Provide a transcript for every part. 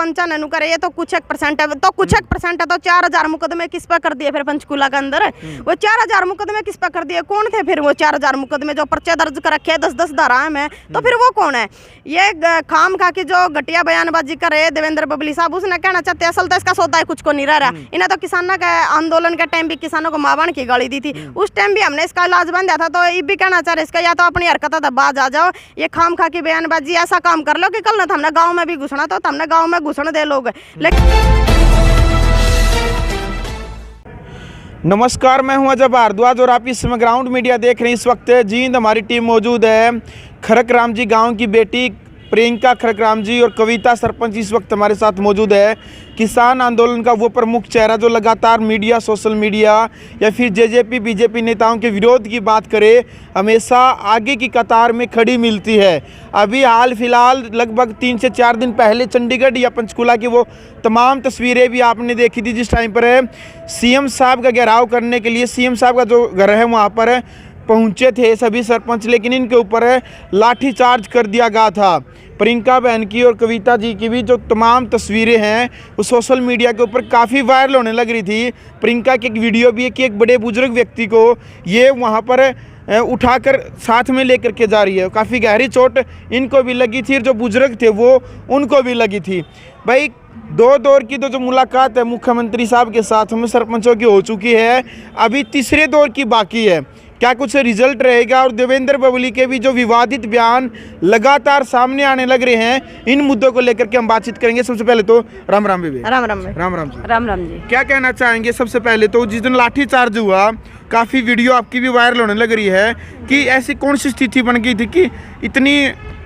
सरपंच ने नु करे ये तो कुछ 1% है, तो कुछ 1% है तो 4000 मुकदमे किस पर कर दिए फिर पंचकूला के अंदर? वो 4000 मुकदमे किस पर कर दिए? कौन थे फिर वो 4000 मुकदमे जो पर्चे दर्ज कर रखे 10-10 धाराएं में? तो फिर वो कौन है? ये खाम खा की जो घटिया बयानबाजी करे देवेंद्र बबली साहब, उसने कहना चाहते असल तो इसका सौदा कुछ को नहीं रह रहा। इन्हें तो किसानों के आंदोलन के टाइम भी किसानों को मावाण की गाली दी थी, उस टाइम भी हमने इसका इलाज बन दिया था। तो ये भी कहना चाह रहे इसका या तो अपनी हरकत बाज आ जाओ, ये खाम खा की बयानबाजी ऐसा काम कर लो कि कल ना हमने गाँव में भी घुसना तो हमने गाँव में घुसने दे लोग। नमस्कार, मैं हूं अजय भारद्वाज और आप इस समय ग्राउंड मीडिया देख रहे हैं। इस वक्त जींद हमारी टीम मौजूद है खरकराम जी गांव की बेटी प्रियंका खरकराम जी और कविता सरपंच इस वक्त हमारे साथ मौजूद है। किसान आंदोलन का वो प्रमुख चेहरा जो लगातार मीडिया, सोशल मीडिया या फिर जेजेपी बीजेपी नेताओं के विरोध की बात करे हमेशा आगे की कतार में खड़ी मिलती है। अभी हाल फिलहाल लगभग 3 से 4 दिन पहले चंडीगढ़ या पंचकूला की वो तमाम तस्वीरें भी आपने देखी थी, जिस टाइम पर सीएम साहब का घेराव करने के लिए सीएम साहब का जो घर है वहाँ पर पहुँचे थे सभी सरपंच, लेकिन इनके ऊपर लाठीचार्ज कर दिया गया था। प्रियंका बहन की और कविता जी की भी जो तमाम तस्वीरें हैं वो सोशल मीडिया के ऊपर काफ़ी वायरल होने लग रही थी। प्रियंका की एक वीडियो भी है कि एक बड़े बुजुर्ग व्यक्ति को ये वहाँ पर उठाकर साथ में लेकर के जा रही है। काफ़ी गहरी चोट इनको भी लगी थी और जो बुजुर्ग थे वो उनको भी लगी थी। भाई 2 दौर की तो जो मुलाकात है मुख्यमंत्री साहब के साथ हमें सरपंचों की हो चुकी है, अभी तीसरे दौर की बाकी है। क्या कुछ रिजल्ट रहेगा? और देवेंद्र बबली के भी जो विवादित बयान लगातार सामने आने लग रहे हैं, इन मुद्दों को लेकर के हम बातचीत करेंगे। सबसे पहले तो राम राम बेबी। राम राम राम राम जी। राम राम जी। क्या कहना चाहेंगे? सबसे पहले तो जिस दिन लाठीचार्ज हुआ काफ़ी वीडियो आपकी भी वायरल होने लग रही है कि ऐसी कौन सी स्थिति बन गई थी कि इतनी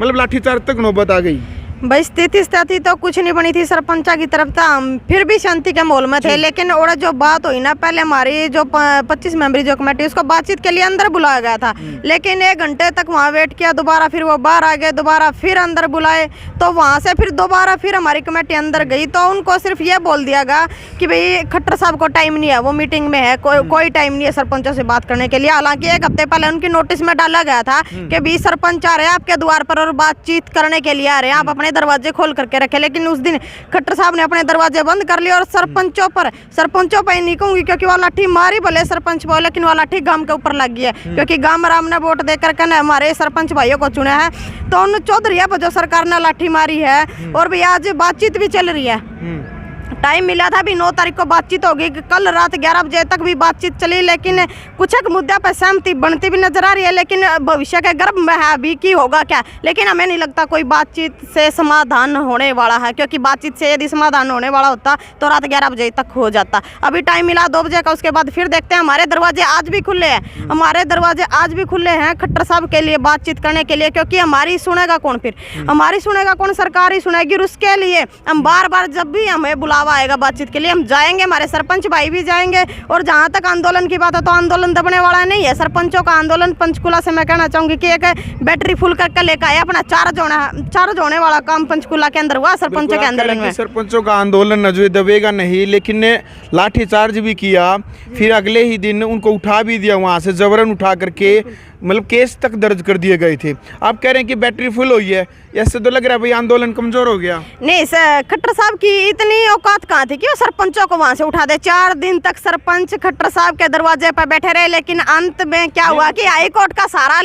मतलब लाठीचार्ज तक नौबत आ गई? भाई स्थिति तो कुछ नहीं बनी थी सरपंचा की तरफ था, हम फिर भी शांति के माहौल में थे। लेकिन और जो बात हुई ना, पहले हमारी जो 25 मेंबरी जो कमेटी उसको बातचीत के लिए अंदर बुलाया गया था, लेकिन 1 घंटे तक वहाँ वेट किया, दोबारा फिर वो बाहर आ गए, दोबारा फिर अंदर बुलाए, तो वहाँ से फिर दोबारा फिर हमारी कमेटी अंदर गई। तो उनको सिर्फ ये बोल दिया गया कि भाई खट्टर साहब को टाइम नहीं है, वो मीटिंग में है, कोई टाइम नहीं है सरपंचों से बात करने के लिए। हालांकि 1 हफ्ते पहले उनकी नोटिस में डाला गया था कि 20 सरपंच आ रहे हैं आपके द्वार पर और बातचीत करने के लिए आ रहे हैं, आप अपने दरवाजे खोल करके रखे। लेकिन उस दिन खट्टर साहब ने अपने दरवाजे बंद कर लिए और सरपंचों पर ही नहीं कहूंगी क्योंकि वो लाठी मारी भले सरपंच बोले, लेकिन वो लाठी गांव के ऊपर लग गई है क्योंकि गांव राम ने वोट देकर के हमारे सरपंच भाइयों को चुना है। तो उन चौधरी पर जो सरकार ने लाठी मारी है और भी आज बातचीत भी चल रही है। टाइम मिला था, अभी 9 तारीख को बातचीत होगी, कल रात 11 बजे तक भी बातचीत चली, लेकिन कुछ एक मुद्दे पर सहमति बनती भी नजर आ रही है। लेकिन भविष्य के गर्भ में है अभी की होगा क्या, लेकिन हमें नहीं लगता कोई बातचीत से समाधान होने वाला है, क्योंकि बातचीत से यदि समाधान होने वाला होता तो रात 11 बजे तक हो जाता। अभी टाइम मिला 2 बजे का, उसके बाद फिर देखते हैं। हमारे दरवाजे आज भी खुले हैं, हमारे दरवाजे आज भी खुले हैं खट्टर साहब के लिए बातचीत करने के लिए, क्योंकि हमारी सुनेगा कौन? फिर हमारी सुनेगा कौन? सरकार ही सुनेगी। और उसके लिए हम बार बार जब भी हमें बुलावा आएगा बातचीत के लिए हम जाएंगे, हमारे सरपंच भाई भी जाएंगे। और जहां तक आंदोलन की बात है तो आंदोलन दबने वाला नहीं है। सरपंचों का आंदोलन पंचकूला से मैं कहना चाहूंगी कि एक बैटरी फुल करके लेकर आए, अपना चार्ज होने वाला काम पंचकूला के अंदर हुआ सरपंचों के आंदोलन में। सरपंचों का आंदोलन न दबेगा नहीं, लेकिन ने लाठीचार्ज भी किया, फिर अगले ही दिन उनको उठा भी दिया, वहां से जबरन उठा करके मतलब केस तक दर्ज कर दिए गए थे। आप कह रहे हैं कि बैटरी फुल हुई है, ऐसे तो लग रहा है भाई आंदोलन कमजोर हो गया। नहीं सर, खट्टर साहब की इतनी औकात कहाँ थी कि वो सरपंचों को वहां से उठा दे। 4 दिन तक सरपंच खट्टर साहब के दरवाजे पर बैठे रहे, लेकिन अंत में क्या हुआ कि हाई कोर्ट का सहारा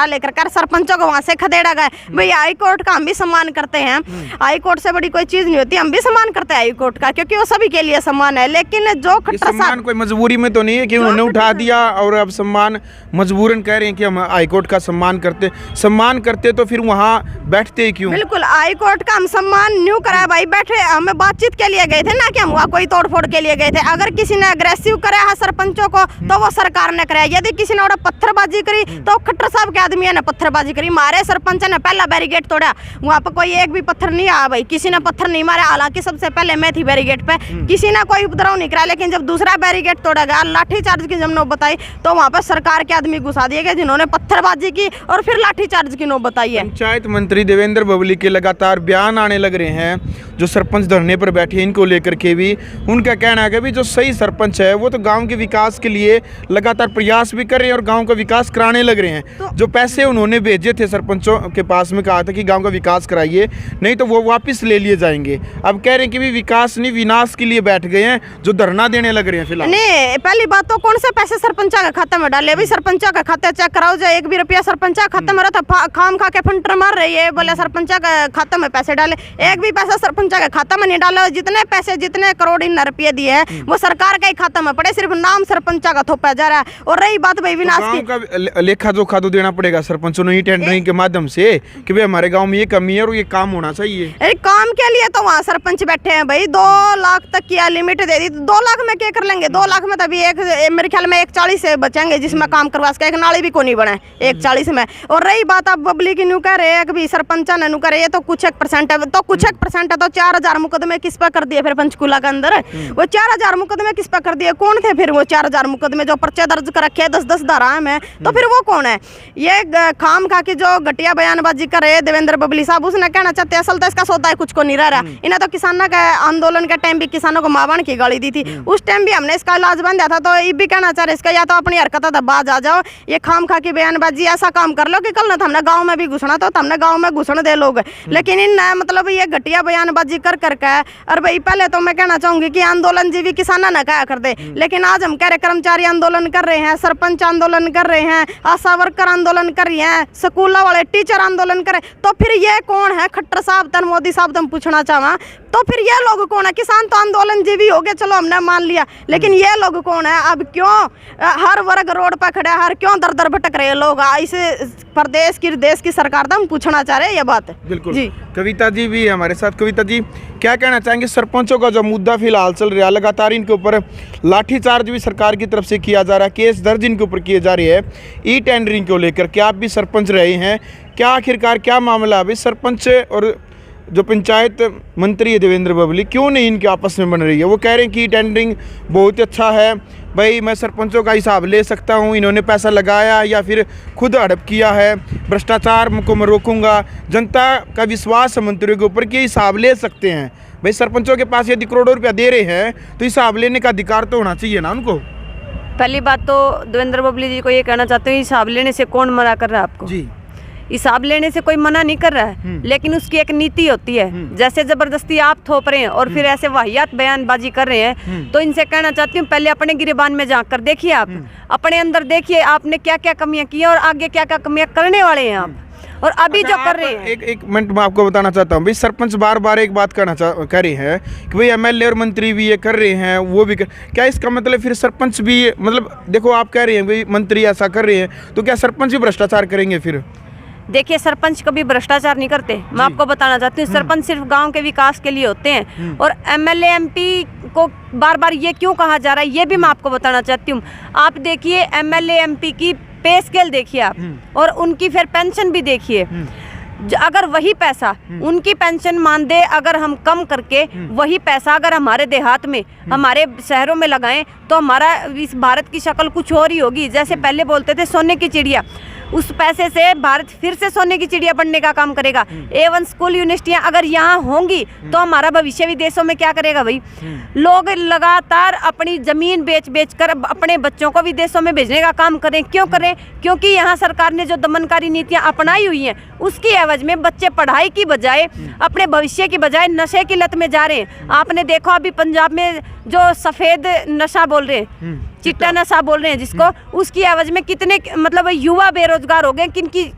लेकर सरपंचों को वहां से खदेड़ा गया। भाई हाई कोर्ट का हम भी सम्मान करते हैं, हाई कोर्ट से बड़ी कोई चीज नहीं होती, हम भी सम्मान करते हैं हाई कोर्ट का, क्योंकि वो सभी के लिए सम्मान है। लेकिन जो खट्टर साहब कोई मजबूरी में तो नहीं है कि उन्होंने उठा दिया और अब सम्मान मजबूरन कह रहे हैं कि हम हाईकोर्ट का सम्मान करते तो फिर वहाँ बैठते ही क्यों? बिल्कुल, हाईकोर्ट का हम सम्मान न्यू करा भाई, बैठे हमें बातचीत के लिए गए थे ना कि हम वहाँ कोई तोड़फोड़ के लिए गए थे। अगर किसी ने अग्रेसिव कराया है सरपंचों को तो वो सरकार ने कराया, यदि किसी ने पत्थरबाजी करी तो खट्टर साहब के आदमी ने पत्थरबाजी करी। हमारे सरपंच ने पहला बैरिकेड तोड़ा, वहाँ पर कोई एक भी पत्थर नहीं आया भाई, किसी ने पत्थर नहीं मारा। हालांकि सबसे पहले मैं थी बैरिकेड पे, किसी ने कोई उपद्रव नहीं कराया, लेकिन जब दूसरा बैरिकेड तोड़ा गया, लाठीचार्ज की जब नौबत आई तो वहाँ पर सरकार के आदमी घुसा दिए गए जिन्होंने पत्थरबाजी की और फिर लाठीचार्ज की नौबत आई है। पंचायत मंत्री देवेंद्र बबली के लगातार बयान आने लग रहे हैं, जो सरपंच धरने पर बैठे इनको लेकर के भी उनका कहना है कि भी जो सही सरपंच है वो तो गांव के विकास के लिए लगातार प्रयास भी कर रहे हैं और गांव का विकास कराने लग रहे हैं। जो पैसे उन्होंने भेजे थे सरपंचों के पास में, कहा था कि गांव का विकास कराइए, नहीं तो वो वापस ले लिए जाएंगे। अब कह रहे हैं कि भी विकास नहीं विनाश के लिए बैठ गए हैं, जो धरना देने लग रहे हैं फिलहाल। नहीं, पहली बात तो कौन से पैसे सरपंचा के खाते में डाले? भाई सरपंचा का खाता चेक कराओ, जो एक भी रुपया सरपंचा के खाते में रहता खाम खा के फंटर मार रही है, बोले सरपंचा के खाते में पैसे डाले। एक भी पैसा सरपंचा के खाता में नहीं डाला। जितने पैसे जितने करोड़ इन रुपये दिए हैं वो सरकार के ही खाता में पड़े, सिर्फ नाम सरपंचा का थोपा जा रहा है। और रही बात भाई विनाश की, का लेखा जोखा तो देना पड़ेगा सरपंचों ने टेंडरिंग के माध्यम से कि भाई हमारे गांव में ये कमी है और ये काम होना चाहिए। अरे काम के लिए तो वहाँ सरपंच बैठे हैं भाई, 2 लाख तक की लिमिट दे दी। 2 लाख में क्या कर लेंगे? 2 लाख में तभी एक मेरे ख्याल में 140 से बचेंगे जिसमें काम करवा सके। एक नाली भी को नहीं बने 140 में। और रही बात अब बबली की न्यू कह रहे हैं कि भी सरपंचा ने न्यू करे, ये तो कुछ 1% है, तो कुछ 1% है तो 4000 मुकदमे किस पे कर दिए फिर पंचकूला के अंदर? वो 4000 मुकदमे किस पे कर दिए? कौन थे फिर वो 4000 मुकदमे जो पर्चे दर्ज कर रखे 10-10 धाराएं में? तो फिर वो कौन है? ये खाम खा की जो घटिया बयानबाजी कर रहे देवेंद्र बबली साहब, उसने कहना चाहते असल तो इसका सौदा है कुछ को नहीं रह रहा। इन्हें तो किसानों के आंदोलन के टाइम भी किसानों को मावाण की गाली दी थी, उस टाइम भी हमने इसका इलाज बन दिया था। तो ये भी कहना चाह रहे इसका या तो अपनी हरकत बाज आ जाओ, ये खाम खा की बयानबाजी ऐसा काम कर लो कि कल ना हमने गाँव में भी घुसना तो हमने गाँव में घुसन दे लोग। लेकिन इन मतलब ये घटिया बयानबाजी कर करके, और भाई पहले तो मैं कहना चाहूंगी कि आंदोलन जीवी किसाना ना कहा कर दे, लेकिन आज हम कह रहे कर्मचारी आंदोलन कर रहे हैं, सरपंच आंदोलन कर रहे हैं, आशा वर्कर आंदोलन कर रही हैं, स्कूल वाले टीचर आंदोलन करे, तो फिर ये कौन है? खट्टर साहब तन मोदी साहब तुम पूछना चाहवा तो फिर ये लोग कौन है? किसान तो आंदोलन जीवी हो गए, चलो हमने मान लिया, लेकिन ये लोग कौन है? अब क्यों हर वर्ग रोड पर खड़ा है, हर क्यों दर दर भटक रहे लोग? इसे प्रदेश की देश की सरकार हम पूछना चाह रहे हैं ये बात। बिल्कुल जी। कविता जी भी है हमारे साथ। कविता जी क्या कहना चाहेंगे? सरपंचों का जो मुद्दा फिलहाल चल रहा है, लगातार इनके ऊपर लाठीचार्ज भी सरकार की तरफ से किया जा रहा है, केस दर्ज इनके ऊपर किए जा रहे हैं ई टेंडरिंग को लेकर के। आप भी सरपंच रहे हैं, क्या आखिरकार क्या मामला अभी सरपंच और जो पंचायत मंत्री है देवेंद्र बबली, क्यों नहीं इनके आपस में बन रही है? वो कह रहे हैं कि टेंडरिंग बहुत अच्छा है, भाई मैं सरपंचों का हिसाब ले सकता हूँ, इन्होंने पैसा लगाया या फिर खुद हड़प किया है, भ्रष्टाचार को मैं रोकूंगा, जनता का विश्वास है मंत्रियों के ऊपर कि हिसाब ले सकते हैं। भाई सरपंचों के पास यदि करोड़ों रुपया दे रहे हैं तो हिसाब लेने का अधिकार तो होना चाहिए ना उनको। पहली बात तो देवेंद्र बबली जी को ये कहना चाहते हैं, हिसाब लेने से कौन मना कर रहा है आपको? जी, हिसाब लेने से कोई मना नहीं कर रहा है, लेकिन उसकी एक नीति होती है। जैसे जबरदस्ती आप थोप रहे हैं और फिर ऐसे वाहियात बयानबाजी कर रहे हैं, तो इनसे कहना चाहती हूँ पहले अपने गिरेबान में झांक कर देखिए, आप अपने अंदर देखिए आपने क्या क्या कमियां की हैं और आगे क्या क्या कमियां करने वाले हैं आप, और अभी जो कर रहे हैं। एक मिनट मैं आपको बताना चाहता हूँ, भाई सरपंच बार बार एक बात कर रहे हैं कि भाई एमएलए और मंत्री भी ये कर रहे हैं, वो भी क्या इसका मतलब फिर सरपंच भी, मतलब देखो आप कह रहे हैं भाई मंत्री ऐसा कर रहे हैं तो क्या सरपंच भी भ्रष्टाचार करेंगे फिर? देखिए सरपंच कभी भ्रष्टाचार नहीं करते, मैं आपको बताना चाहती हूँ। सरपंच सिर्फ गांव के विकास के लिए होते हैं, और एमएलए एमपी को बार बार ये क्यों कहा जा रहा है ये भी मैं आपको बताना चाहती हूँ। आप देखिए एमएलए एमपी की पे स्केल देखिए आप, और उनकी फिर पेंशन भी देखिए। अगर वही पैसा उनकी पेंशन मानदेय अगर हम कम करके वही पैसा अगर हमारे देहात में हमारे शहरों में लगाएं तो हमारा इस भारत की शक्ल कुछ और ही होगी। जैसे पहले बोलते थे सोने की चिड़िया, उस पैसे से भारत फिर से सोने की चिड़िया बनने का काम करेगा। A1 स्कूल यूनिवर्सिटियां अगर यहाँ होंगी तो हमारा भविष्य विदेशों में क्या करेगा भाई? लोग लगातार अपनी ज़मीन बेच बेच कर अपने बच्चों को विदेशों में भेजने का काम करें। क्यों करें? क्योंकि यहाँ सरकार ने जो दमनकारी नीतियाँ अपनाई हुई हैं उसकी एवज में बच्चे पढ़ाई की बजाय अपने भविष्य की बजाय नशे की लत में जा रहे हैं। आपने देखो अभी पंजाब में जो सफ़ेद नशा बोल रहे हैं, चिट्टा नशा बोल रहे हैं जिसको, उसकी एवज में कितने मतलब युवा बेरोजगार हो गए,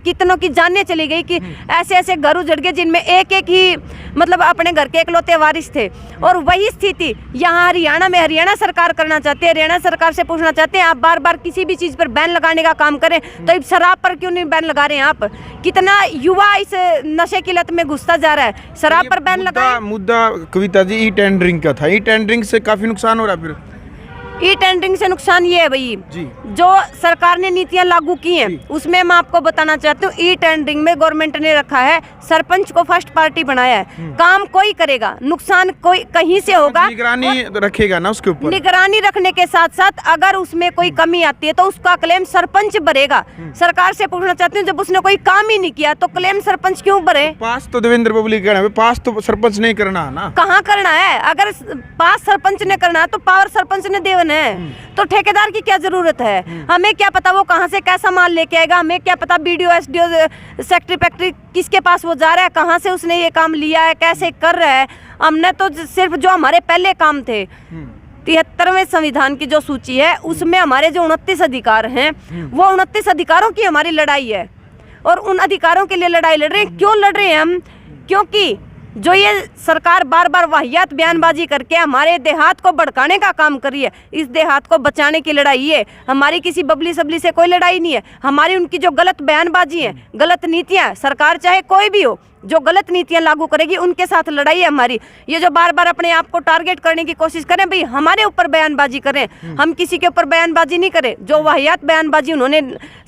कितनों की जानें चली गई कि ऐसे ऐसे घर उजड़ गए जिनमें एक एक ही मतलब अपने घर के इकलौते वारिस थे। और वही स्थिति यहाँ हरियाणा में हरियाणा सरकार करना चाहते हैं। हरियाणा सरकार से पूछना चाहते हैं आप बार बार किसी भी चीज़ पर बैन लगाने का काम करें, तो अब शराब पर क्यों नहीं बैन लगा रहे हैं आप? कितना युवा इस नशे की लत में घुसता जा रहा है, शराब पर बैन लगाएं। मुद्दा कविता जी ई टेंडरिंग का था, ई टेंडरिंग से काफ़ी नुकसान हो रहा है फिर। ई टेंडरिंग से नुकसान ये है भाई, जी। जो सरकार ने नीतियां लागू की हैं उसमें मैं आपको बताना चाहती हूँ, ई टेंडरिंग में गवर्नमेंट ने रखा है सरपंच को फर्स्ट पार्टी बनाया है। काम कोई करेगा, नुकसान कोई कहीं से होगा, निगरानी रखेगा ना उसके ऊपर। निगरानी रखने के साथ साथ अगर उसमें कोई कमी आती है तो उसका क्लेम सरपंच भरेगा। सरकार से पूछना चाहती हूँ, जब उसने कोई काम ही नहीं किया तो क्लेम सरपंच क्यों भरे? पास तो देवेंद्र बबली कहना है, पास तो सरपंच नहीं करना है ना। कहाँ करना है? अगर पास सरपंच ने करना है तो पावर सरपंच ने देना है, तो ठेकेदार की क्या जरूरत है? हमें क्या पता वो कहाँ से कैसा माल लेके आएगा, हमें क्या पता BDO SDO सेक्रेटरी फैक्ट्री किसके पास वो जा रहा है, कहाँ से उसने ये काम लिया है, कैसे कर रहा है। हमने तो सिर्फ जो हमारे पहले काम थे 73वें संविधान की जो सूची है उसमें हमारे जो 29 अधिकार हैं वो 29 अधिकारों की हमारी लड़ाई है, और उन अधिकारों के लिए लड़ाई लड़ रहे हैं। क्यों लड़ रहे हैं हम? क्योंकि जो ये सरकार बार बार वाहियात बयानबाजी करके हमारे देहात को भड़काने का काम कर रही है, इस देहात को बचाने की लड़ाई है हमारी। किसी बबली सबली से कोई लड़ाई नहीं है हमारी। उनकी जो गलत बयानबाजी है, गलत नीतियां, सरकार चाहे कोई भी हो जो गलत नीतियां लागू करेगी उनके साथ लड़ाई है हमारी। ये जो बार बार अपने आप को टारगेट करने की कोशिश करें, भाई हमारे ऊपर बयानबाजी करें, हम किसी के ऊपर बयानबाजी नहीं करें। जो वाहियात बयानबाजी उन्होंने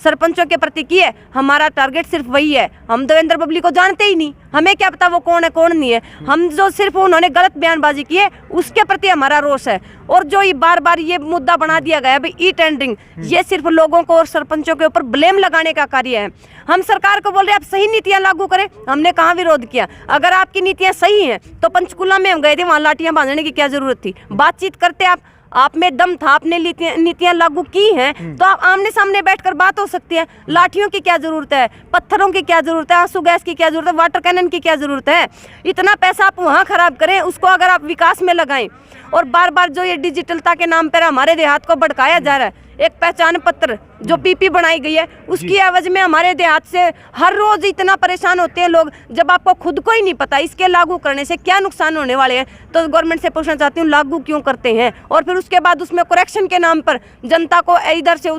सरपंचों के प्रति की है, हमारा टारगेट सिर्फ वही है। हम देवेंद्र बबली को जानते ही नहीं, हमें क्या पता वो कौन है कौन नहीं है। हम जो सिर्फ उन्होंने गलत बयानबाजी की है उसके प्रति हमारा रोष है। और जो ये बार बार ये मुद्दा बना दिया गया है भाई ई टेंडरिंग, ये सिर्फ लोगों को और सरपंचों के ऊपर ब्लेम लगाने का कार्य है। हम सरकार को बोल रहे हैं आप सही नीतियां लागू करें, हमने कहाँ विरोध किया? अगर आपकी नीतियां सही हैं तो पंचकुला में हम गए थे, वहाँ लाठियां बांधने की क्या जरूरत थी? बातचीत करते आप में दम था, आपने नीतियां लागू की हैं तो आप आमने सामने बैठकर बात हो सकती है। लाठियों की क्या जरूरत है? पत्थरों की क्या जरूरत है? आंसू गैस की क्या जरूरत है? वाटर कैनन की क्या जरूरत है? इतना पैसा आप वहाँ खराब करें, उसको अगर आप विकास में लगाएं। और बार बार जो ये डिजिटलता के नाम पर हमारे देहात को भड़काया जा रहा है, एक पहचान पत्र जो PP बनाई गई है उसकी एवज में हमारे देहात से हर रोज इतना परेशान होते हैं लोग, जब आपको खुद को ही नहीं पता इसके लागू करने से क्या नुकसान होने वाले हैं। तो गवर्नमेंट से पूछना चाहती हूँ लागू क्यों करते हैं? और फिर उसके बाद उसमें करेक्शन के नाम पर जनता को इधर से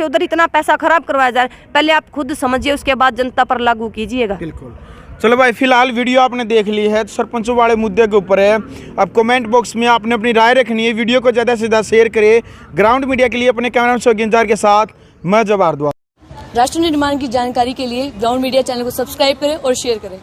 उधर इतना पैसा खराब करवाया जा रहा है। पहले आप खुद समझिए, उसके बाद जनता पर लागू कीजिएगा। बिल्कुल। चलो भाई, फिलहाल वीडियो आपने देख ली है, सरपंचों वाले मुद्दे के ऊपर है। अब कमेंट बॉक्स में आपने अपनी राय रखनी है। वीडियो को ज़्यादा से ज़्यादा शेयर करें। ग्राउंड मीडिया के लिए अपने कैमरामैन शौकीनजार के साथ मैं जवाहर दुआ। राष्ट्र निर्माण की जानकारी के लिए ग्राउंड मीडिया चैनल को सब्सक्राइब करें और शेयर करें।